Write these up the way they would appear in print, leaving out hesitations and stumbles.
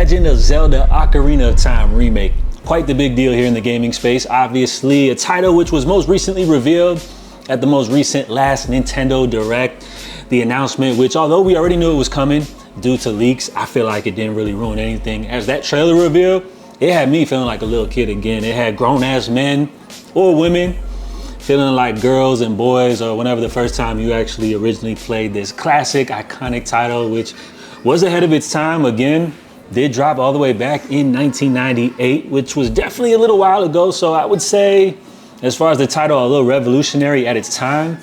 Legend of Zelda Ocarina of Time remake. Quite the big deal here in the gaming space. Obviously, a title which was most recently revealed at the most recent last Nintendo Direct. The announcement, which although we already knew it was coming due to leaks, I feel like it didn't really ruin anything. As that trailer reveal, it had me feeling like a little kid again. It had grown-ass men or women feeling like girls and boys, or whenever the first time you actually originally played this classic, iconic title, which was ahead of its time. Again, did drop all the way back in 1998, which was definitely a little while ago. So I would say, as far as the title, a little revolutionary at its time,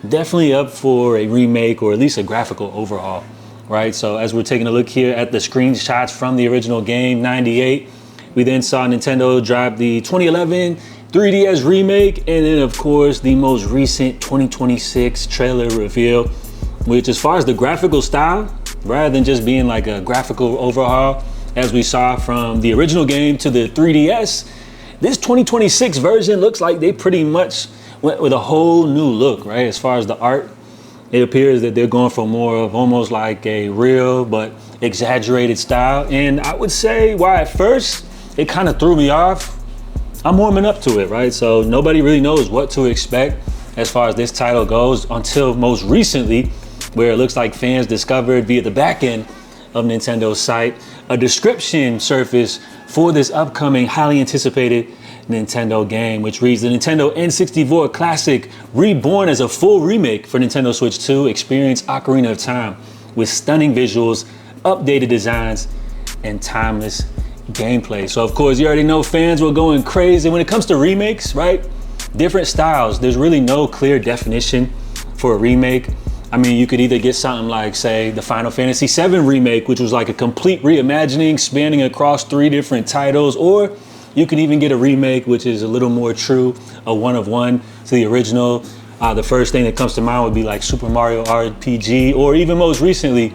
definitely up for a remake or at least a graphical overhaul, right? So as we're taking a look here at the screenshots from the original game, 98, we then saw Nintendo drop the 2011 3DS remake, and then of course the most recent 2026 trailer reveal, which as far as the graphical style, rather than just being like a graphical overhaul as we saw from the original game to the 3DS, this 2026 version looks like they pretty much went with a whole new look, right? As far as the art, it appears that they're going for more of almost like a real but exaggerated style. And I would say why at first it kind of threw me off, I'm warming up to it, right? So nobody really knows what to expect as far as this title goes until most recently, where it looks like fans discovered via the back end of Nintendo's site a description surface for this upcoming highly anticipated Nintendo game, which reads: the Nintendo N64 classic reborn as a full remake for Nintendo Switch 2. Experience Ocarina of Time with stunning visuals, updated designs, and timeless gameplay. So of course you already know fans were going crazy when it comes to remakes, right? Different styles. There's really no clear definition for a remake. I mean, you could either get something like, say, the Final Fantasy VII remake, which was like a complete reimagining spanning across 3 different titles, or you could even get a remake which is a little more true, a one of one to the original. The first thing that comes to mind would be like Super Mario RPG, or even most recently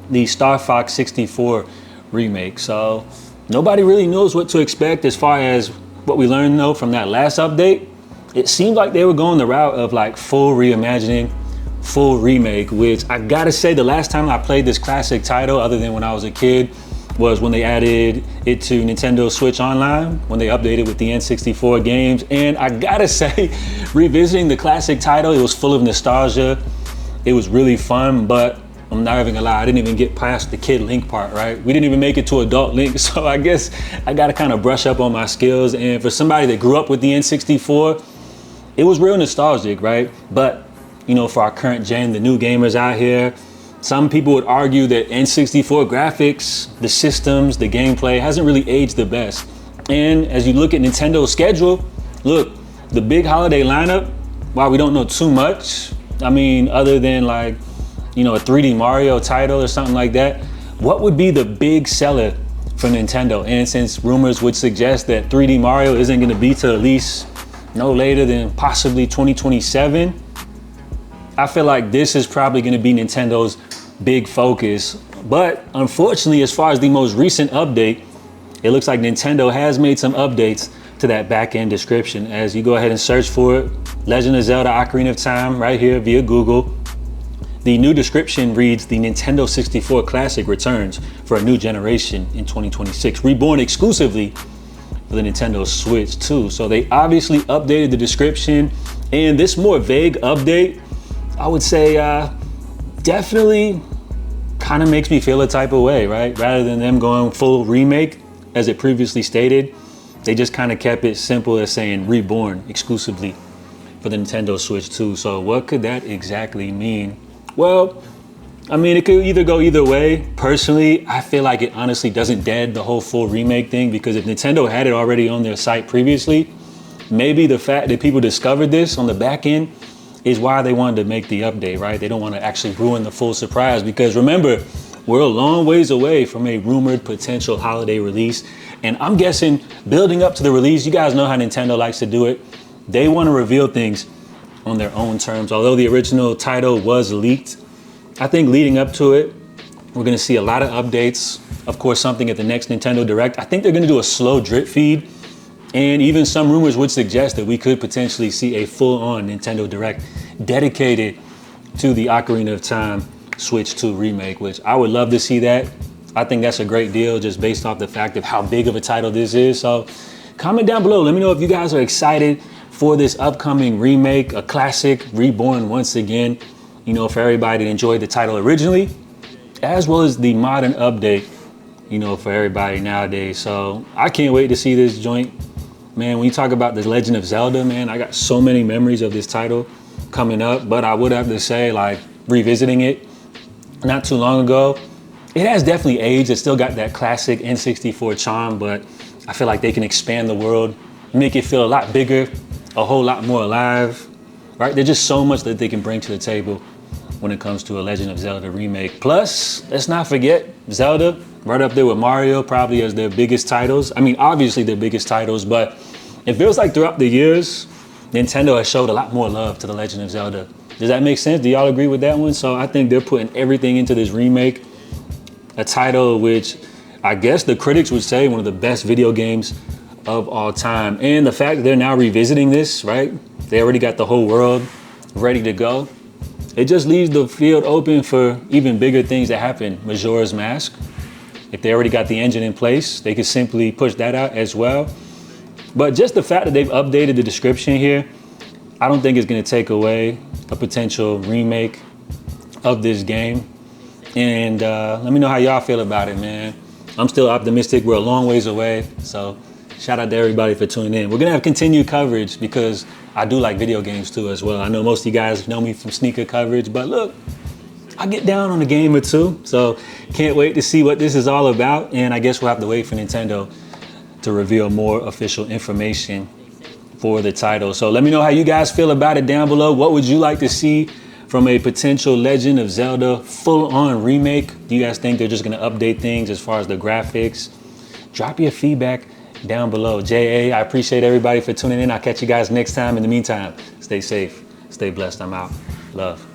the Star Fox 64 remake. So nobody really knows what to expect as far as what we learned though from that last update. It seemed like they were going the route of like full reimagining, full remake, which I gotta say the last time I played this classic title, other than when I was a kid, was when they added it to Nintendo Switch Online, when they updated with the N64 games. And I gotta say, revisiting the classic title, it was full of nostalgia. It was really fun, but I'm not even gonna lie, I didn't even get past the Kid Link part, right? We didn't even make it to Adult Link, so I guess I gotta kind of brush up on my skills. And for somebody that grew up with the N64, it was real nostalgic, right? But, you know, for our current gen, the new gamers out here, some people would argue that N64 graphics, the systems, the gameplay hasn't really aged the best. And as you look at Nintendo's schedule, look, the big holiday lineup, while we don't know too much, I mean, other than like, you know, a 3D Mario title or something like that, what would be the big seller for Nintendo? And since rumors would suggest that 3D Mario isn't gonna be till at least no later than possibly 2027, I feel like this is probably gonna be Nintendo's big focus. But unfortunately, as far as the most recent update, it looks like Nintendo has made some updates to that back-end description. As you go ahead and search for it, Legend of Zelda Ocarina of Time right here via Google, the new description reads: the Nintendo 64 Classic returns for a new generation in 2026, reborn exclusively for the Nintendo Switch 2. So they obviously updated the description, and this more vague update, I would say, definitely kind of makes me feel a type of way, right? Rather than them going full remake, as it previously stated, they just kind of kept it simple as saying reborn exclusively for the Nintendo Switch 2. So what could that exactly mean? Well, I mean, it could either go either way. Personally, I feel like it honestly doesn't dead the whole full remake thing, because if Nintendo had it already on their site previously, maybe the fact that people discovered this on the back end is why they wanted to make the update, right? They don't want to actually ruin the full surprise, because remember, we're a long ways away from a rumored potential holiday release. And I'm guessing building up to the release, you guys know how Nintendo likes to do it. They want to reveal things on their own terms. Although the original title was leaked, I think leading up to it, we're going to see a lot of updates. Of course, something at the next Nintendo Direct. I think they're going to do a slow drip feed. And even some rumors would suggest that we could potentially see a full-on Nintendo Direct dedicated to the Ocarina of Time Switch 2 remake, which I would love to see that. I think that's a great deal just based off the fact of how big of a title this is. So comment down below. Let me know if you guys are excited for this upcoming remake, a classic reborn once again, you know, for everybody that enjoyed the title originally, as well as the modern update, you know, for everybody nowadays. So I can't wait to see this joint. Man, when you talk about the Legend of Zelda, man, I got so many memories of this title coming up, but I would have to say, like, revisiting it not too long ago, it has definitely aged. It's still got that classic N64 charm, but I feel like they can expand the world, make it feel a lot bigger, a whole lot more alive, right? There's just so much that they can bring to the table when it comes to a Legend of Zelda remake. Plus, let's not forget Zelda, right up there with Mario, probably as their biggest titles. I mean, obviously their biggest titles, but it feels like throughout the years, Nintendo has showed a lot more love to the Legend of Zelda. Does that make sense? Do y'all agree with that one? So I think they're putting everything into this remake, a title which I guess the critics would say one of the best video games of all time. And the fact that they're now revisiting this, right? They already got the whole world ready to go. It just leaves the field open for even bigger things to happen. Majora's Mask. If they already got the engine in place, they could simply push that out as well. But just the fact that they've updated the description here, I don't think it's gonna take away a potential remake of this game. And let me know how y'all feel about it, man. I'm still optimistic. We're a long ways away. So shout out to everybody for tuning in. We're gonna have continued coverage because I do like video games too as well. I know most of you guys know me from sneaker coverage, but look, I get down on a game or two. So can't wait to see what this is all about. And I guess we'll have to wait for Nintendo to reveal more official information for the title. So let me know how you guys feel about it down below. What would you like to see from a potential Legend of Zelda full-on remake? Do you guys think they're just gonna update things as far as the graphics? Drop your feedback down below. JA, I appreciate everybody for tuning in. I'll catch you guys next time. In the meantime, stay safe, stay blessed. I'm out. Love.